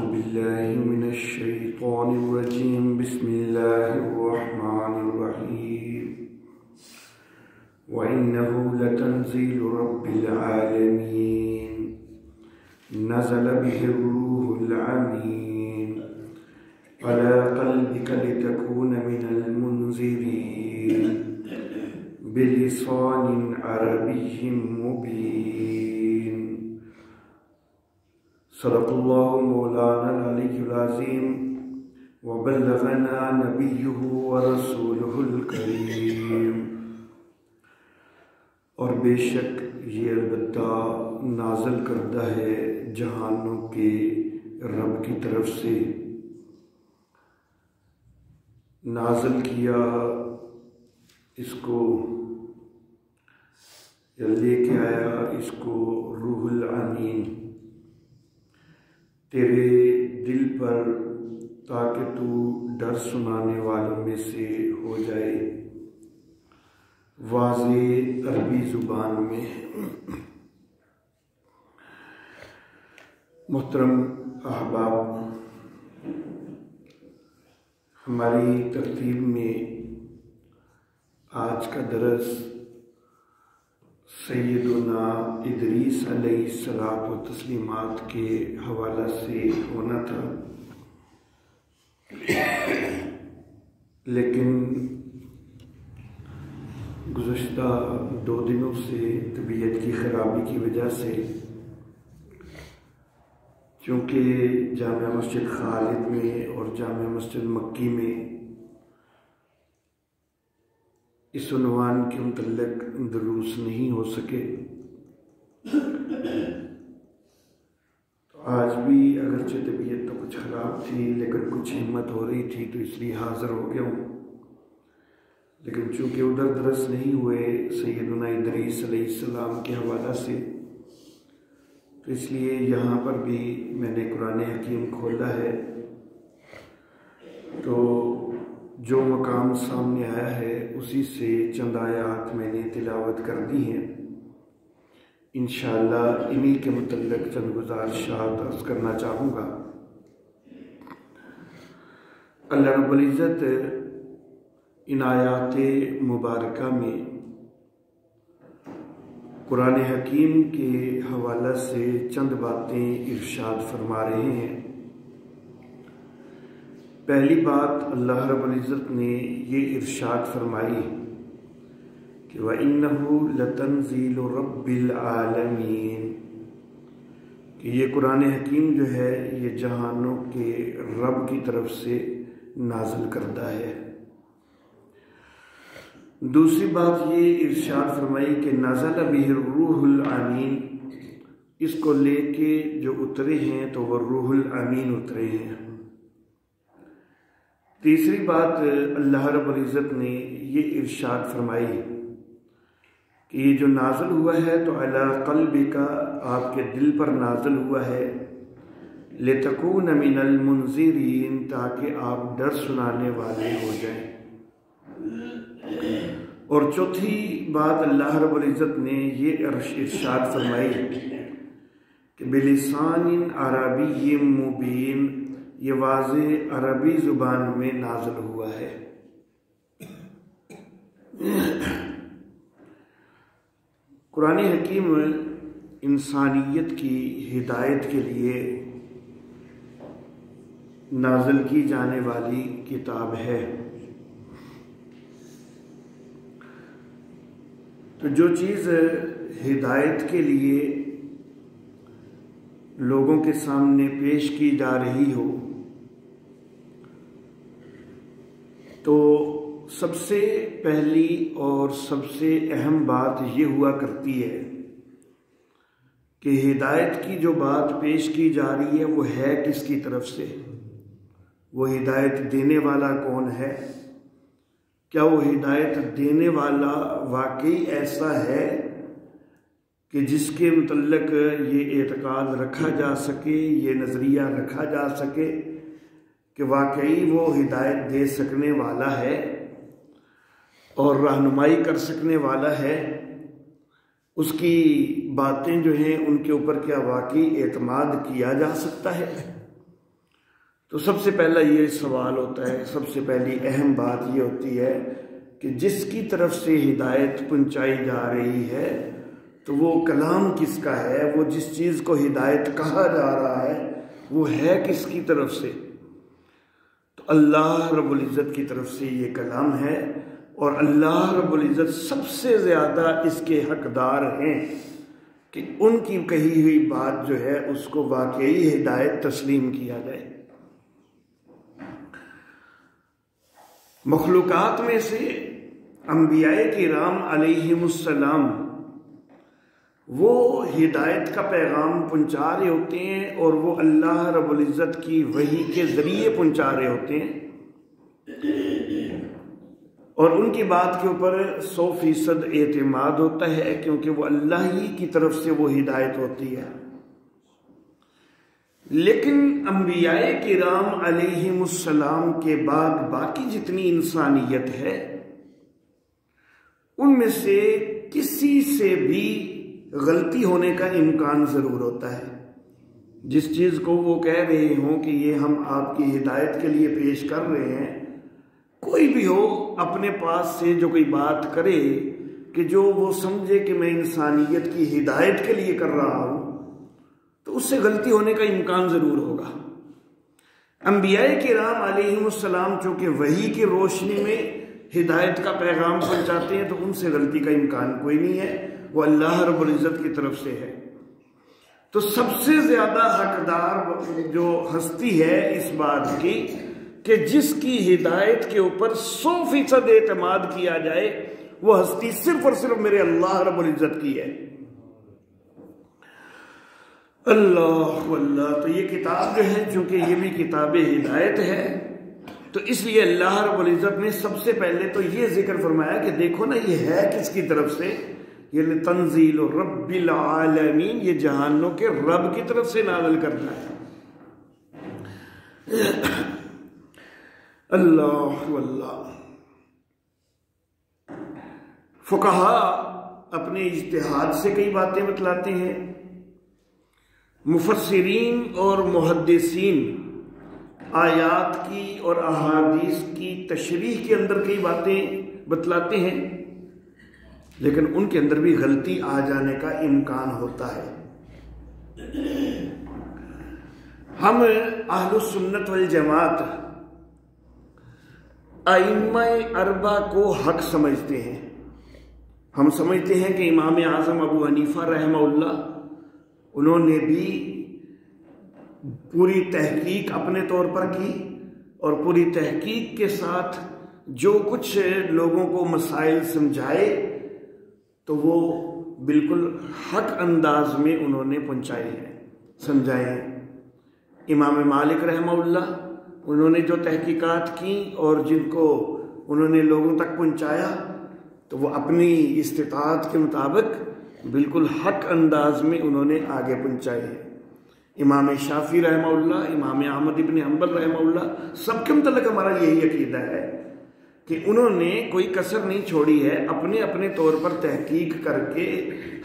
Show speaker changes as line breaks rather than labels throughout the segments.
بالله من الشيطان الرجيم بسم الله الرحمن الرحيم وإنه لتنزيل رب العالمين نزل به الروح الأمين على قلبك لتكون من المنذرين بلسان عربي مبين صدق الله مولانا العلي العظيم وبلغنا نبيه ورسوله الكريم۔ اور بے شک یہ البتہ نازل کردہ ہے جہانوں کے رب کی طرف سے، نازل کیا اس کو یا لے کے آیا اس کو روح الامین تیرے دل پر، تاکہ تو ڈر سنانے والوں میں سے ہو جائے، واضح عربی زبان میں۔ محترم احباب، ہماری ترتیب میں آج کا درس سیدنا ادریس علیہ الصلاۃ والتسلیمات کے حوالہ سے ہونا تھا، لیکن گزشتہ 2 دنوں سے طبیعت کی خرابی کی وجہ سے، چونکہ جامع مسجد خالد میں اور جامع مسجد مکی میں اس عنوان کے متعلق دروس نہیں ہو سکے، تو آج بھی اگرچہ طبیعت تو کچھ خراب تھی لیکن کچھ ہمت ہو رہی تھی تو اس لیے حاضر ہو گیا ہوں۔ لیکن چونکہ ادھر درس نہیں ہوئے سیدنا ادریس علیہ السلام کے حوالہ سے، تو اس لیے یہاں پر بھی میں نے قرآن حکیم کھولا ہے، تو جو مقام سامنے آیا ہے اسی سے چند آیات میں نے تلاوت کر دی ہیں۔ انشاءاللہ انہی کے متعلق چند گزارشات عرض کرنا چاہوں گا۔ اللہ رب العزت ان آیات مبارکہ میں قرآن حکیم کے حوالہ سے چند باتیں ارشاد فرما رہے ہیں۔ پہلی بات اللہ رب العزت نے یہ ارشاد فرمائی کہ وَإِنَّهُ لَتَنزِيلُ رَبِّ الْعَالَمِينَ، کہ یہ قرآن حکیم جو ہے یہ جہانوں کے رب کی طرف سے نازل کردہ ہے۔ دوسری بات یہ ارشاد فرمائی کہ نزل بہ الروح الامین، اس کو لے کے جو اترے ہیں تو وہ روح الامین اترے ہیں۔ تیسری بات اللہ رب العزت نے یہ ارشاد فرمائی کہ یہ جو نازل ہوا ہے تو علی قلبک، آپ کے دل پر نازل ہوا ہے، لتکون من المنذرین، تاکہ آپ ڈر سنانے والے ہو جائیں۔ اور چوتھی بات اللہ رب العزت نے یہ ارشاد فرمائی کہ بلسان عربی مبین، یہ واضح عربی زبان میں نازل ہوا ہے۔ قرآن حکیم انسانیت کی ہدایت کے لیے نازل کی جانے والی کتاب ہے۔ تو جو چیز ہدایت کے لیے لوگوں کے سامنے پیش کی جا رہی ہو، تو سب سے پہلی اور سب سے اہم بات یہ ہوا کرتی ہے کہ ہدایت کی جو بات پیش کی جا رہی ہے وہ ہے کس کی طرف سے، وہ ہدایت دینے والا کون ہے، کیا وہ ہدایت دینے والا واقعی ایسا ہے کہ جس کے متعلق یہ اعتقاد رکھا جا سکے، یہ نظریہ رکھا جا سکے کہ واقعی وہ ہدایت دے سکنے والا ہے اور رہنمائی کر سکنے والا ہے، اس کی باتیں جو ہیں ان کے اوپر کیا واقعی اعتماد کیا جا سکتا ہے؟ تو سب سے پہلا یہ سوال ہوتا ہے، سب سے پہلی اہم بات یہ ہوتی ہے کہ جس کی طرف سے ہدایت پہنچائی جا رہی ہے تو وہ کلام کس کا ہے، وہ جس چیز کو ہدایت کہا جا رہا ہے وہ ہے کس کی طرف سے؟ تو اللہ رب العزت کی طرف سے یہ کلام ہے، اور اللہ رب العزت سب سے زیادہ اس کے حقدار ہیں کہ ان کی کہی ہوئی بات جو ہے اس کو واقعی ہدایت تسلیم کیا جائے۔ مخلوقات میں سے انبیاء کرام علیہم السلام وہ ہدایت کا پیغام پہنچا رہے ہوتے ہیں، اور وہ اللہ رب العزت کی وحی کے ذریعے پہنچا رہے ہوتے ہیں، اور ان کی بات کے اوپر 100% اعتماد ہوتا ہے کیونکہ وہ اللہ ہی کی طرف سے وہ ہدایت ہوتی ہے۔ لیکن انبیاء کرام علیہم السلام کے بعد باقی جتنی انسانیت ہے ان میں سے کسی سے بھی غلطی ہونے کا امکان ضرور ہوتا ہے۔ جس چیز کو وہ کہہ رہے ہوں کہ یہ ہم آپ کی ہدایت کے لیے پیش کر رہے ہیں، کوئی بھی ہو اپنے پاس سے جو کوئی بات کرے کہ جو وہ سمجھے کہ میں انسانیت کی ہدایت کے لیے کر رہا ہوں تو اس سے غلطی ہونے کا امکان ضرور ہوگا۔ انبیاء کرام علیہم السلام چونکہ وحی کی روشنی میں ہدایت کا پیغام پہنچاتے ہیں تو ان سے غلطی کا امکان کوئی نہیں ہے، وہ اللہ رب العزت کی طرف سے ہے۔ تو سب سے زیادہ حقدار جو ہستی ہے اس بات کی کہ جس کی ہدایت کے اوپر 100% اعتماد کیا جائے، وہ ہستی صرف اور صرف میرے اللہ رب العزت کی ہے۔ اللہ واللہ۔ تو یہ کتاب جو ہے چونکہ یہ بھی کتاب ہدایت ہے تو اس لیے اللہ رب العزت نے سب سے پہلے تو یہ ذکر فرمایا کہ دیکھو نا یہ ہے کس کی طرف سے، یہ تنزیل رب العالمین، یہ جہانوں کے رب کی طرف سے نازل کرنا ہے۔ اللہ واللہ۔ فقہا اپنے اجتہاد سے کئی باتیں بتلاتے ہیں، مفسرین اور محدثین آیات کی اور احادیث کی تشریح کے اندر کئی باتیں بتلاتے ہیں، لیکن ان کے اندر بھی غلطی آ جانے کا امکان ہوتا ہے۔ ہم اہل السنت والجماعت ائمہ اربعہ کو حق سمجھتے ہیں۔ ہم سمجھتے ہیں کہ امام اعظم ابو حنیفہ رحمہ اللہ انہوں نے بھی پوری تحقیق اپنے طور پر کی، اور پوری تحقیق کے ساتھ جو کچھ لوگوں کو مسائل سمجھائے تو وہ بالکل حق انداز میں انہوں نے پہنچائے ہیں، سمجھائے ہیں۔ امام مالک رحمہ اللہ انہوں نے جو تحقیقات کی اور جن کو انہوں نے لوگوں تک پہنچایا تو وہ اپنی استطاعت کے مطابق بالکل حق انداز میں انہوں نے آگے پہنچائے ہیں۔ امام شافعی رحمہ اللہ، امام احمد ابن حنبل رحمہ اللہ، سب کے متعلق ہمارا یہی عقیدہ ہے کہ انہوں نے کوئی کسر نہیں چھوڑی ہے، اپنے اپنے طور پر تحقیق کر کے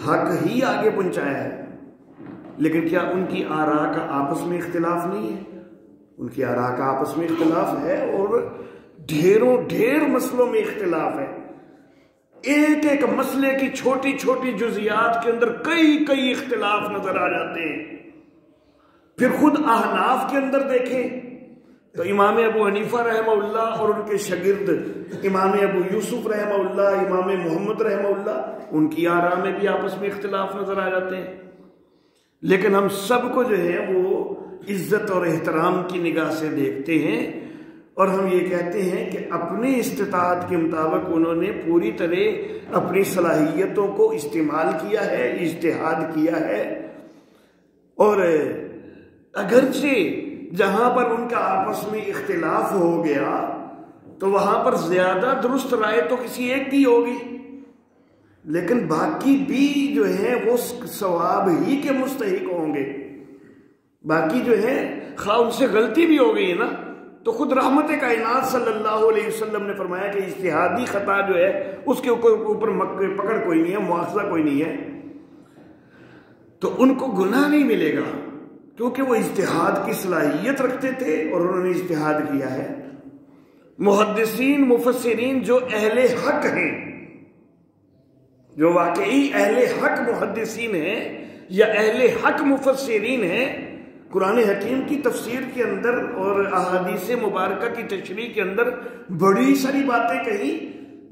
حق ہی آگے پہنچایا ہے۔ لیکن کیا ان کی آراء کا آپس میں اختلاف نہیں ہے؟ ان کی آراء کا آپس میں اختلاف ہے، اور ڈھیر مسئلوں میں اختلاف ہے۔ ایک ایک مسئلے کی چھوٹی چھوٹی جزیات کے اندر کئی اختلاف نظر آ جاتے ہیں۔ پھر خود احناف کے اندر دیکھیں تو امام ابو حنیفہ رحمہ اللہ اور ان کے شاگرد امام ابو یوسف رحمہ اللہ، امام محمد رحمہ اللہ، ان کی آراء میں بھی آپس میں اختلاف نظر آ جاتے ہیں۔ لیکن ہم سب کو جو ہے وہ عزت اور احترام کی نگاہ سے دیکھتے ہیں، اور ہم یہ کہتے ہیں کہ اپنی استطاعت کے مطابق انہوں نے پوری طرح اپنی صلاحیتوں کو استعمال کیا ہے، اجتہاد کیا ہے، اور اگرچہ جہاں پر ان کا آپس میں اختلاف ہو گیا تو وہاں پر زیادہ درست رائے تو کسی ایک کی ہوگی، لیکن باقی بھی جو ہیں وہ ثواب ہی کے مستحق ہوں گے۔ باقی جو ہے خواہ ان سے غلطی بھی ہو گئی ہے نا، تو خود رحمت کائنات صلی اللہ علیہ وسلم نے فرمایا کہ اجتہادی خطا جو ہے اس کے اوپر پکڑ کوئی نہیں ہے، مواخذہ کوئی نہیں ہے، تو ان کو گناہ نہیں ملے گا کیونکہ وہ اجتہاد کی صلاحیت رکھتے تھے اور انہوں نے اجتہاد کیا ہے۔ محدثین مفسرین جو اہل حق ہیں، جو واقعی اہل حق محدثین ہیں یا اہل حق مفسرین ہیں، قرآن حکیم کی تفسیر کے اندر اور احادیث مبارکہ کی تشریح کے اندر بڑی ساری باتیں کہیں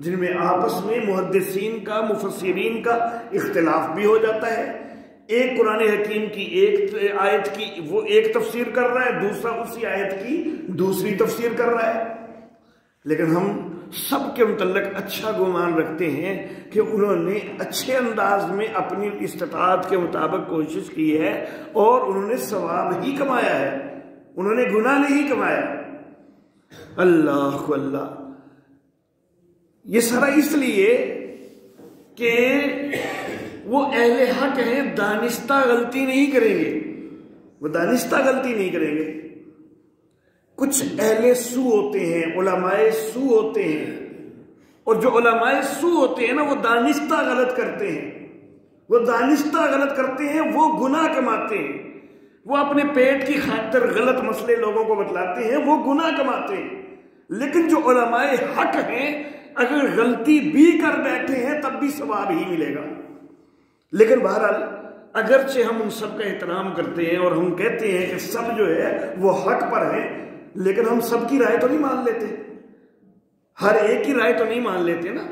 جن میں آپس میں محدثین کا مفسرین کا اختلاف بھی ہو جاتا ہے۔ ایک قرآن حکیم کی ایک آیت کی وہ ایک تفسیر کر رہا ہے، دوسرا اسی آیت کی دوسری تفسیر کر رہا ہے، لیکن ہم سب کے متعلق اچھا گمان رکھتے ہیں کہ انہوں نے اچھے انداز میں اپنی استطاعت کے مطابق کوشش کی ہے اور انہوں نے ثواب ہی کمایا ہے، انہوں نے گناہ نہیں کمایا۔ اللہ اللہ، یہ سارا اس لیے کہ وہ اہل حق ہیں، دانستہ غلطی نہیں کریں گے، وہ دانستہ غلطی نہیں کریں گے۔ کچھ اہل سو ہوتے ہیں، علماء سو ہوتے ہیں، اور جو علماء سو ہوتے ہیں نا وہ دانستہ غلط کرتے ہیں، وہ دانستہ غلط کرتے ہیں، وہ گناہ کماتے ہیں، وہ اپنے پیٹ کی خاطر غلط مسئلے لوگوں کو بتلاتے ہیں، وہ گناہ کماتے ہیں۔ لیکن جو علماء حق ہیں اگر غلطی بھی کر بیٹھے ہیں تب بھی ثواب ہی ملے گا۔ لیکن بہرحال اگرچہ ہم ان سب کا احترام کرتے ہیں اور ہم کہتے ہیں کہ سب جو ہے وہ حق پر ہیں، لیکن ہم سب کی رائے تو نہیں مان لیتے، ہر ایک کی رائے تو نہیں مان لیتے نا۔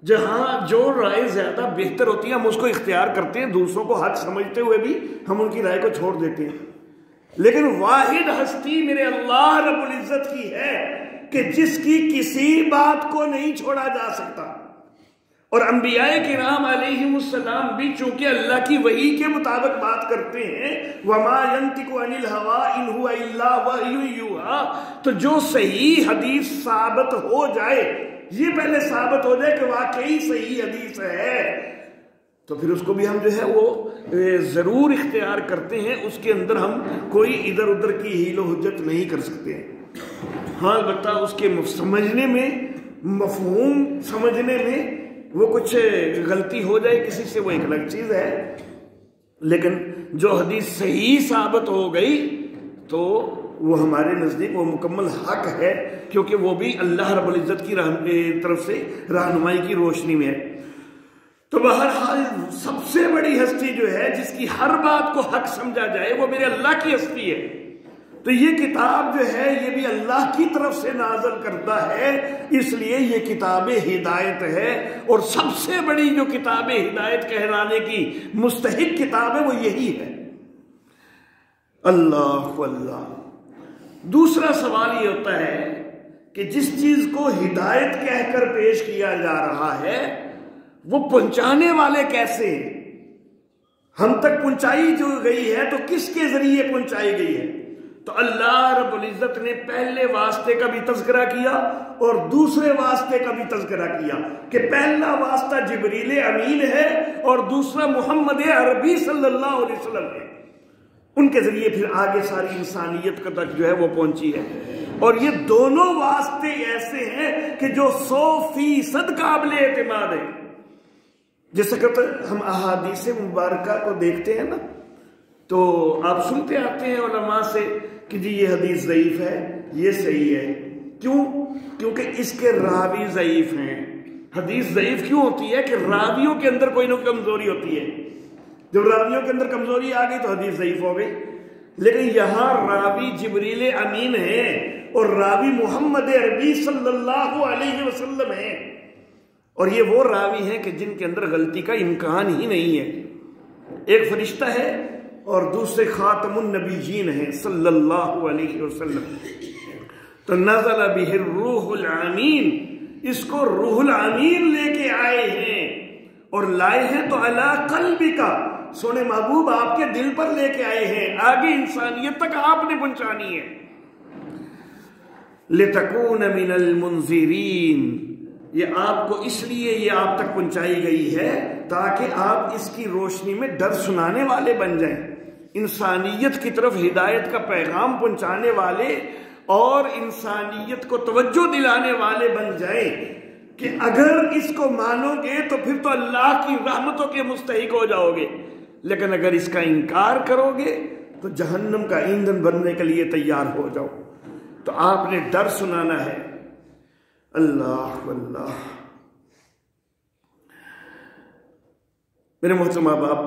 جہاں جو رائے زیادہ بہتر ہوتی ہے ہم اس کو اختیار کرتے ہیں، دوسروں کو حق سمجھتے ہوئے بھی ہم ان کی رائے کو چھوڑ دیتے ہیں۔ لیکن واحد ہستی میرے اللہ رب العزت کی ہے کہ جس کی کسی بات کو نہیں چھوڑا جا سکتا، اور انبیاء کرام علیہم السلام بھی چونکہ اللہ کی وحی کے مطابق بات کرتے ہیں، وَمَا يَنْتِقُ عَنِ الْهَوَىٰ إِنْ هُوَ إِلَّا وَحْيٌ يُوحَىٰ، تو جو صحیح حدیث ثابت ہو جائے، یہ پہلے ثابت ہو جائے کہ واقعی صحیح حدیث ہے، تو پھر اس کو بھی ہم جو ہے وہ ضرور اختیار کرتے ہیں، اس کے اندر ہم کوئی ادھر ادھر کی حیل و حجت نہیں کر سکتے ہیں۔ ہاں البتہ اس کے سمجھنے میں، مفہوم سمجھنے میں وہ کچھ غلطی ہو جائے کسی سے وہ ایک الگ چیز ہے، لیکن جو حدیث صحیح ثابت ہو گئی تو وہ ہمارے نزدیک وہ مکمل حق ہے، کیونکہ وہ بھی اللہ رب العزت کی طرف سے رہنمائی کی روشنی میں ہے۔ تو بہرحال سب سے بڑی ہستی جو ہے جس کی ہر بات کو حق سمجھا جائے وہ میرے اللہ کی ہستی ہے۔ تو یہ کتاب جو ہے یہ بھی اللہ کی طرف سے نازل کردہ ہے، اس لیے یہ کتاب ہدایت ہے، اور سب سے بڑی جو کتاب ہدایت کہلانے کی مستحق کتاب ہے وہ یہی ہے۔ اللہ اللہ۔ دوسرا سوال یہ ہوتا ہے کہ جس چیز کو ہدایت کہہ کر پیش کیا جا رہا ہے وہ پہنچانے والے کیسے ہیں؟ ہم تک پہنچائی جو گئی ہے تو کس کے ذریعے پہنچائی گئی ہے؟ تو اللہ رب العزت نے پہلے واسطے کا بھی تذکرہ کیا اور دوسرے واسطے کا بھی تذکرہ کیا کہ پہلا واسطہ جبریل امین ہے اور دوسرا محمد عربی صلی اللہ علیہ وسلم ہے، ان کے ذریعے پھر آگے ساری انسانیت تک جو ہے وہ پہنچی ہے، اور یہ دونوں واسطے ایسے ہیں کہ جو 100% قابل اعتماد ہیں۔ جیسے کہ ہم احادیث مبارکہ کو دیکھتے ہیں نا تو آپ سنتے آتے ہیں علماء سے کہ جی یہ حدیث ضعیف ہے، یہ صحیح ہے، کیوں؟ کیونکہ اس کے راوی ضعیف ہیں۔ حدیث ضعیف کیوں ہوتی ہے کہ راویوں کے اندر کوئی نہ کوئی کمزوری ہوتی ہے، جب راویوں کے اندر کمزوری آ گئی تو حدیث ضعیف ہو گئی۔ لیکن یہاں راوی جبریل امین ہے اور راوی محمد عربی صلی اللہ علیہ وسلم ہے، اور یہ وہ راوی ہیں کہ جن کے اندر غلطی کا امکان ہی نہیں ہے۔ ایک فرشتہ ہے اور دوسرے خاتم النبیین ہیں صلی اللہ علیہ وسلم۔ تو نزل بہ الروح الامین، اس کو روح الامین لے کے آئے ہیں، اور لائے ہیں تو علی قلبک، سونے محبوب آپ کے دل پر لے کے آئے ہیں، آگے انسانیت تک آپ نے پہنچانی ہے۔ لتکون من المنذرین، یہ آپ کو اس لیے یہ آپ تک پہنچائی گئی ہے تاکہ آپ اس کی روشنی میں ڈر سنانے والے بن جائیں، انسانیت کی طرف ہدایت کا پیغام پہنچانے والے اور انسانیت کو توجہ دلانے والے بن جائیں کہ اگر اس کو مانو گے تو پھر تو اللہ کی رحمتوں کے مستحق ہو جاؤ گے، لیکن اگر اس کا انکار کرو گے تو جہنم کا ایندھن بننے کے لیے تیار ہو جاؤ۔ تو آپ نے ڈر سنانا ہے۔ اللہ واللہ۔ میرے محترم احباب،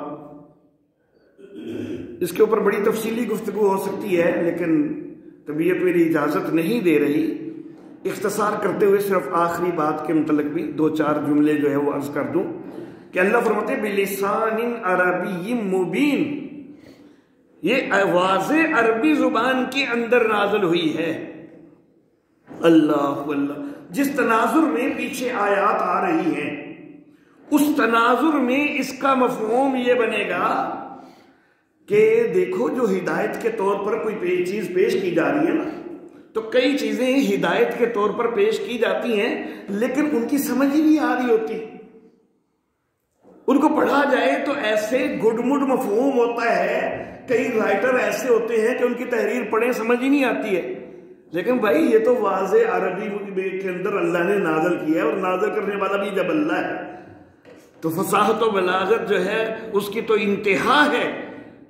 اس کے اوپر بڑی تفصیلی گفتگو ہو سکتی ہے، لیکن طبیعت میری اجازت نہیں دے رہی۔ اختصار کرتے ہوئے صرف آخری بات کے متعلق بھی 2-4 جملے جو ہے وہ عرض کر دوں کہ اللہ فرماتے ہیں بِلِسَانٍ عَرَبِيٍّ مُبِينٍ، یہ واضح عربی زبان کے اندر نازل ہوئی ہے۔ اللہ اللہ۔ جس تناظر میں پیچھے آیات آ رہی ہیں، اس تناظر میں اس کا مفہوم یہ بنے گا کہ دیکھو جو ہدایت کے طور پر کوئی چیز پیش کی جا رہی ہے نا، تو کئی چیزیں ہدایت کے طور پر پیش کی جاتی ہیں لیکن ان کی سمجھ ہی نہیں آ رہی ہوتی۔ ان کو پڑھا جائے تو ایسے گڈ مڈ مفہوم ہوتا ہے، کئی رائٹر ایسے ہوتے ہیں کہ ان کی تحریر پڑھیں سمجھ ہی نہیں آتی ہے، لیکن بھائی یہ تو واضح عربی کے اندر اللہ نے نازل کیا ہے، اور نازل کرنے والا بھی جب اللہ ہے تو فصاحت و بلاغت جو ہے اس کی تو انتہا ہے۔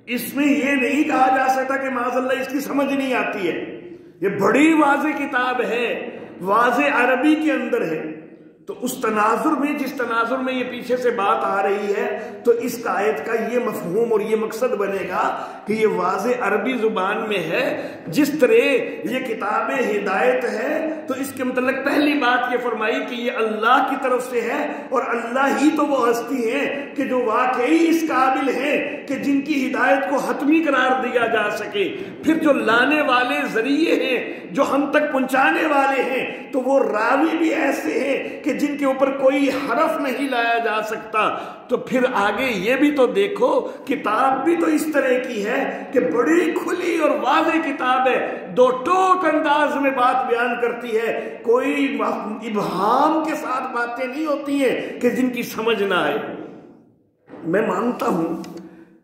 اس میں یہ نہیں کہا جا سکتا کہ معاذ اللہ اس کی سمجھ نہیں آتی ہے۔ یہ بڑی واضح کتاب ہے، واضح عربی کے اندر ہے۔ تو اس تناظر میں، جس تناظر میں یہ پیچھے سے بات آ رہی ہے، تو اس آیت کا یہ مفہوم اور یہ مقصد بنے گا کہ یہ واضح عربی زبان میں ہے۔ جس طرح یہ کتاب ہدایت ہے تو اس کے متعلق پہلی بات یہ فرمائی کہ یہ اللہ کی طرف سے ہے، اور اللہ ہی تو وہ ہستی ہیں کہ جو واقعی اس قابل ہیں کہ جن کی ہدایت کو حتمی قرار دیا جا سکے۔ پھر جو لانے والے ذریعے ہیں، جو ہم تک پہنچانے والے ہیں، تو وہ راوی بھی ایسے ہیں کہ جن کے اوپر کوئی حرف نہیں لایا جا سکتا۔ تو پھر آگے یہ بھی تو دیکھو، کتاب بھی تو اس طرح کی ہے کہ بڑی کھلی اور واضح کتاب ہے، 2 ٹوک انداز میں بات بیان کرتی ہے، کوئی ابہام کے ساتھ باتیں نہیں ہوتی ہیں کہ جن کی سمجھ نہ آئے۔ میں مانتا ہوں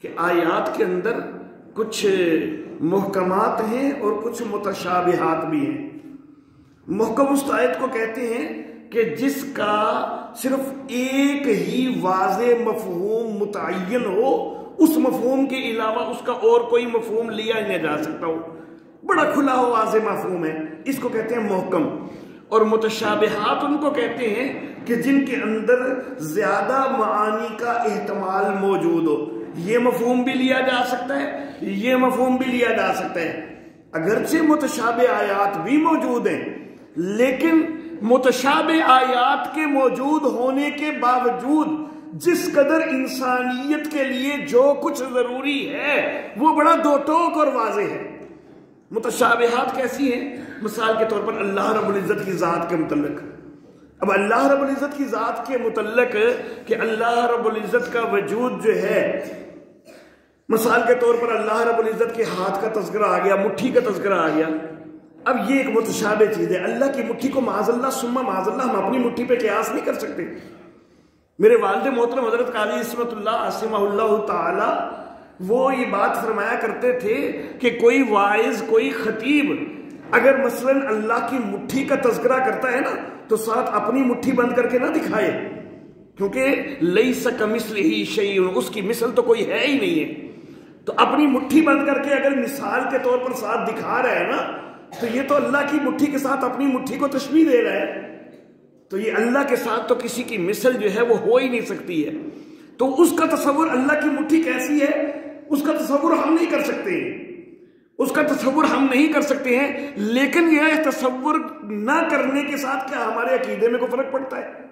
کہ آیات کے اندر کچھ محکمات ہیں اور کچھ متشابہات بھی ہیں۔ محکم اس آیت کو کہتے ہیں کہ جس کا صرف ایک ہی واضح مفہوم متعین ہو، اس مفہوم کے علاوہ اس کا اور کوئی مفہوم لیا ہی نہیں جا سکتا ہو، بڑا کھلا ہو واضح مفہوم ہے، اس کو کہتے ہیں محکم۔ اور متشابہات ان کو کہتے ہیں کہ جن کے اندر زیادہ معانی کا احتمال موجود ہو، یہ مفہوم بھی لیا جا سکتا ہے، یہ مفہوم بھی لیا جا سکتا ہے۔ اگرچہ متشابہ آیات بھی موجود ہیں، لیکن متشابہ آیات کے موجود ہونے کے باوجود جس قدر انسانیت کے لیے جو کچھ ضروری ہے وہ بڑا 2 ٹوک اور واضح ہے۔ متشابہات کیسی ہیں؟ مثال کے طور پر اللہ رب العزت کی ذات کے متعلق۔ اب اللہ رب العزت کی ذات کے متعلق کہ اللہ رب العزت کا وجود جو ہے، مثال کے طور پر اللہ رب العزت کے ہاتھ کا تذکرہ آ گیا، مٹھی کا تذکرہ آ گیا۔ اب یہ ایک متشابہ چیز ہے۔ اللہ کی مٹھی کو معاذ اللہ ثم معاذ اللہ ہم اپنی مٹھی پہ قیاس نہیں کر سکتے۔ میرے والد محترم حضرت قاضی عصمت اللہ عاصمہ اللہ تعالی وہ یہ بات فرمایا کرتے تھے کہ کوئی واعظ، کوئی خطیب اگر مثلا اللہ کی مٹھی کا تذکرہ کرتا ہے نا تو ساتھ اپنی مٹھی بند کر کے نہ دکھائے، کیونکہ لیس کمثلہ شیء، اس کی مثل تو کوئی ہے ہی نہیں ہے۔ تو اپنی مٹھی بند کر کے اگر مثال کے طور پر ساتھ دکھا رہا ہے نا، تو یہ تو اللہ کی مٹھی کے ساتھ اپنی مٹھی کو تشبیہ دے رہا ہے۔ تو یہ اللہ کے ساتھ تو کسی کی مثل جو ہے وہ ہو ہی نہیں سکتی ہے۔ تو اس کا تصور اللہ کی مٹھی کیسی ہے، اس کا تصور ہم نہیں کر سکتے ہیں، اس کا تصور ہم نہیں کر سکتے ہیں۔ لیکن یہ تصور نہ کرنے کے ساتھ کیا ہمارے عقیدے میں کوئی فرق پڑتا ہے؟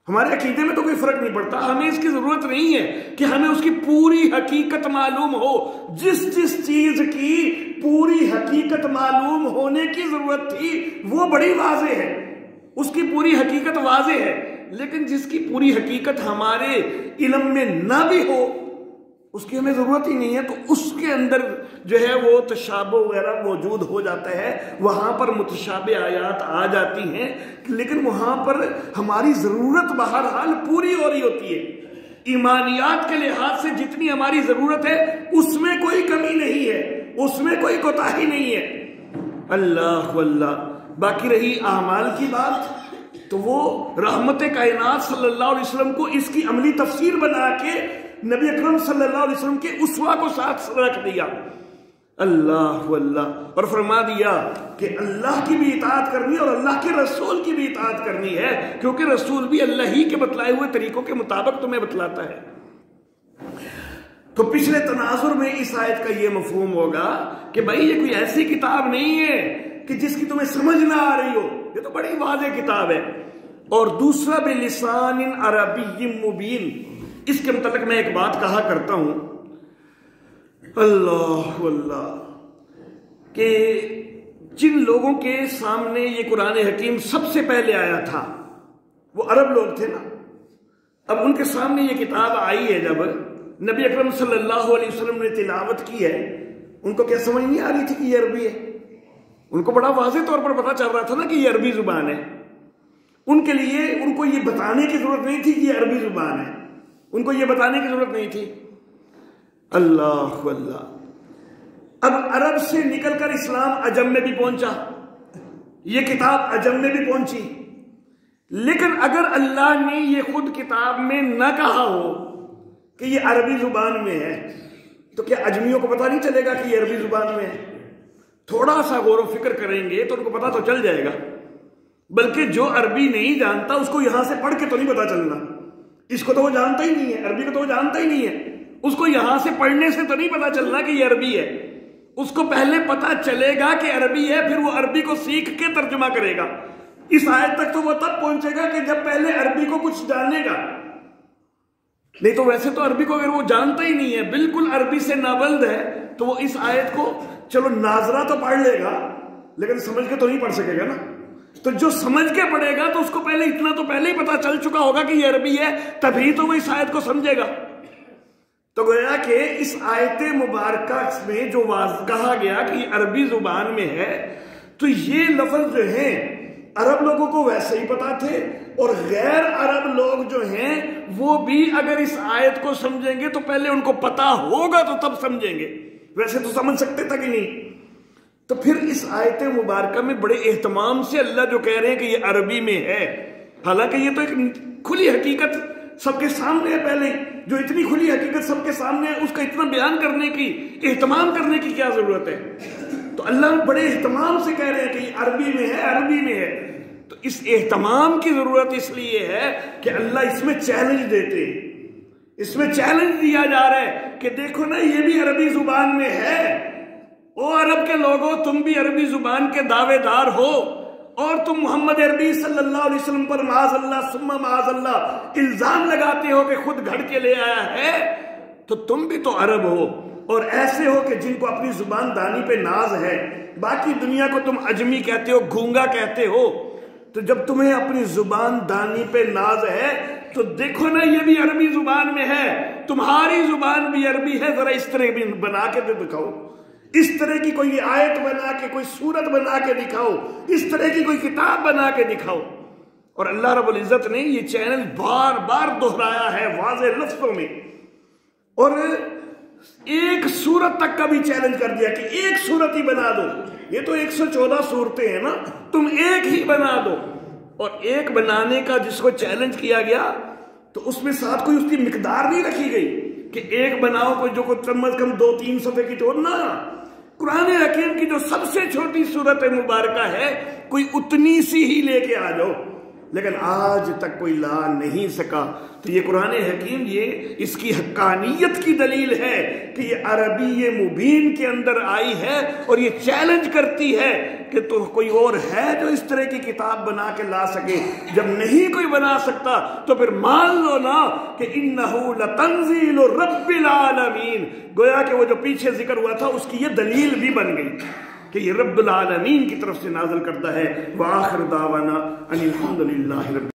ہمارے عقیدے میں تو کوئی فرق نہیں پڑتا۔ ہمیں اس کی ضرورت نہیں ہے کہ ہمیں اس کی پوری حقیقت معلوم ہو۔ جس چیز کی پوری حقیقت معلوم ہونے کی ضرورت تھی وہ بڑی واضح ہے، اس کی پوری حقیقت واضح ہے۔ لیکن جس کی پوری حقیقت ہمارے علم میں نہ بھی ہو، اس کی ہمیں ضرورت ہی نہیں ہے، تو اس کے اندر جو ہے وہ تشابہ وغیرہ موجود ہو جاتا ہے، وہاں پر متشابہ آیات آ جاتی ہیں، لیکن وہاں پر ہماری ضرورت بہرحال پوری ہو رہی ہوتی ہے۔ ایمانیات کے لحاظ سے جتنی ہماری ضرورت ہے اس میں کوئی کمی نہیں ہے، اس میں کوئی کوتاہی نہیں ہے۔ اللہ واللہ۔ باقی رہی اعمال کی بات، تو وہ رحمت کائنات صلی اللہ علیہ وسلم کو اس کی عملی تفسیر بنا کے نبی اکرم صلی اللہ علیہ وسلم کے اسوہ کو ساتھ رکھ دیا اللہ اللہ، اور فرما دیا کہ اللہ کی بھی اطاعت کرنی اور اللہ کے رسول کی بھی اطاعت کرنی ہے، کیونکہ رسول بھی اللہ ہی کے بتلائے ہوئے طریقوں کے مطابق تمہیں بتلاتا ہے۔ تو پچھلے تناظر میں اس آیت کا یہ مفہوم ہوگا کہ بھائی یہ کوئی ایسی کتاب نہیں ہے کہ جس کی تمہیں سمجھ نہ آ رہی ہو، یہ تو بڑی واضح کتاب ہے۔ اور دوسرا بلسان عربی مبین، اس کے متعلق میں ایک بات کہا کرتا ہوں، اللہ اللہ، کہ جن لوگوں کے سامنے یہ قرآن حکیم سب سے پہلے آیا تھا وہ عرب لوگ تھے نا۔ اب ان کے سامنے یہ کتاب آئی ہے، جب نبی اکرم صلی اللہ علیہ وسلم نے تلاوت کی ہے، ان کو کیا سمجھ نہیں آ رہی تھی کہ یہ عربی ہے؟ ان کو بڑا واضح طور پر پتا چل رہا تھا نا کہ یہ عربی زبان ہے۔ ان کے لیے ان کو یہ بتانے کی ضرورت نہیں تھی کہ یہ عربی زبان ہے، ان کو یہ بتانے کی ضرورت نہیں تھی۔ اللہ اللہ، اب عرب سے نکل کر اسلام عجم میں بھی پہنچا، یہ کتاب عجم میں بھی پہنچی، لیکن اگر اللہ نے یہ خود کتاب میں نہ کہا ہو کہ یہ عربی زبان میں ہے، تو کیا عجمیوں کو پتہ نہیں چلے گا کہ یہ عربی زبان میں ہے؟ تھوڑا سا غور و فکر کریں گے تو ان کو پتہ تو چل جائے گا۔ بلکہ جو عربی نہیں جانتا اس کو یہاں سے پڑھ کے تو نہیں پتہ چلنا، اس کو تو وہ جانتا ہی نہیں ہے، عربی کو تو وہ جانتا ہی نہیں ہے، اس کو یہاں سے پڑھنے سے تو نہیں پتہ چلنا کہ یہ عربی ہے۔ اس کو پہلے پتہ چلے گا کہ عربی ہے، پھر وہ عربی کو سیکھ کے ترجمہ کرے گا۔ اس آیت تک تو وہ تب پہنچے گا کہ جب پہلے عربی کو کچھ جانے گا، نہیں تو ویسے تو عربی کو اگر وہ جانتا ہی نہیں ہے، بالکل عربی سے نابلد ہے، تو وہ اس آیت کو چلو ناظرہ تو پڑھ لے گا لیکن سمجھ کے تو نہیں پڑھ سکے گا نا۔ تو جو سمجھ کے پڑھے گا تو اس کو پہلے اتنا تو پہلے ہی پتا چل چکا ہوگا کہ یہ عربی ہے، تبھی تو وہ اس آیت کو سمجھے گا۔ تو گویا کہ اس آیت مبارکہ میں جو کہا گیا کہ یہ عربی زبان میں ہے، تو یہ لفظ جو ہیں عرب لوگوں کو ویسے ہی پتا تھے، اور غیر عرب لوگ جو ہیں وہ بھی اگر اس آیت کو سمجھیں گے تو پہلے ان کو پتا ہوگا تو تب سمجھیں گے، ویسے تو سمجھ سکتے تک ہی نہیں۔ تو پھر اس آیت مبارکہ میں بڑے اہتمام سے اللہ جو کہہ رہے ہیں کہ یہ عربی میں ہے، حالانکہ یہ تو ایک کھلی حقیقت سب کے سامنے ہے، پہلے جو اتنی کھلی حقیقت سب کے سامنے ہے اس کا اتنا بیان کرنے کی، اہتمام کرنے کی کیا ضرورت ہے؟ تو اللہ بڑے اہتمام سے کہہ رہے ہیں کہ یہ عربی میں ہے، عربی میں ہے۔ تو اس اہتمام کی ضرورت اس لیے ہے کہ اللہ اس میں چیلنج دیتے، اس میں چیلنج دیا جا رہا ہے کہ دیکھو نا یہ بھی عربی زبان میں ہے، او عرب کے لوگوں تم بھی عربی زبان کے دعوے دار ہو، اور تم محمد عربی صلی اللہ علیہ وسلم پر معاذ اللہ ثم معاذ اللہ الزام لگاتے ہو کہ خود گھڑ کے لے آیا ہے، تو تم بھی تو عرب ہو، اور ایسے ہو کہ جن کو اپنی زبان دانی پہ ناز ہے، باقی دنیا کو تم عجمی کہتے ہو، گونگا کہتے ہو، تو جب تمہیں اپنی زبان دانی پہ ناز ہے تو دیکھو نا یہ بھی عربی زبان میں ہے، تمہاری زبان بھی عربی ہے، ذرا اس طرح بھی بنا کے دکھاؤ، اس طرح کی کوئی آیت بنا کے، کوئی سورت بنا کے دکھاؤ، اس طرح کی کوئی کتاب بنا کے دکھاؤ۔ اور اللہ رب العزت نے یہ چیلنج بار بار دہرایا ہے واضح لفظوں میں، اور ایک سورت تک کا بھی چیلنج کر دیا کہ ایک سورت ہی بنا دو، یہ تو 114 صورتیں ہیں نا، تم ایک ہی بنا دو۔ اور ایک بنانے کا جس کو چیلنج کیا گیا تو اس میں ساتھ کوئی اس کی مقدار نہیں رکھی گئی کہ ایک بناؤ کوئی جو کم از کم 2-3 صفحے کی تو نہ، قرآن حکیم کی جو سب سے چھوٹی سورت مبارکہ ہے کوئی اتنی سی ہی لے کے آ جاؤ، لیکن آج تک کوئی لا نہیں سکا۔ تو یہ قرآن حکیم یہ اس کی حقانیت کی دلیل ہے کہ یہ عربی مبین کے اندر آئی ہے، اور یہ چیلنج کرتی ہے کہ تو کوئی اور ہے جو اس طرح کی کتاب بنا کے لا سکے؟ جب نہیں کوئی بنا سکتا تو پھر مان لو نا کہ انہو لتنزیل رب العالمین، گویا کہ وہ جو پیچھے ذکر ہوا تھا اس کی یہ دلیل بھی بن گئی کہ یہ رب العالمین کی طرف سے نازل کرتا ہے۔ وآخر دعوانا ان الحمدللہ رب